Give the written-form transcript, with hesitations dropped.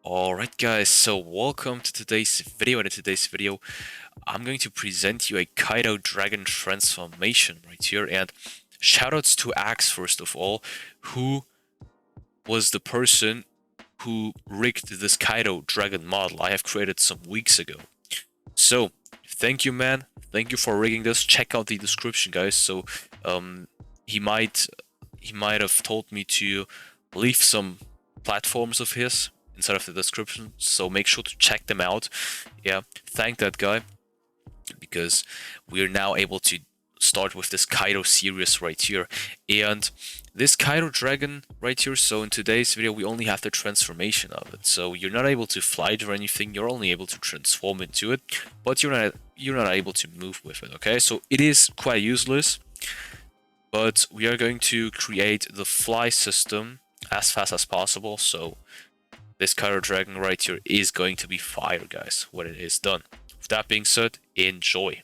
Alright guys, so welcome to today's video, and in today's video I'm going to present you a Kaidou dragon transformation right here, and shoutouts to Axe first of all, who was the person who rigged this Kaidou dragon model I have created some weeks ago. So thank you, man, thank you for rigging this. Check out the description, guys. So he might have told me to leave some platforms of his inside of the description, so make sure to check them out. Yeah, thank that guy, because we're now able to start with this Kaidou series right here. And this Kaidou dragon right here, so in today's video we only have the transformation of it, so you're not able to fly it or anything, you're only able to transform into it, but you're not able to move with it. Okay, so it is quite useless, but we are going to create the fly system as fast as possible. So this Kaidou dragon right here is going to be fire, guys, when it is done. With that being said, enjoy.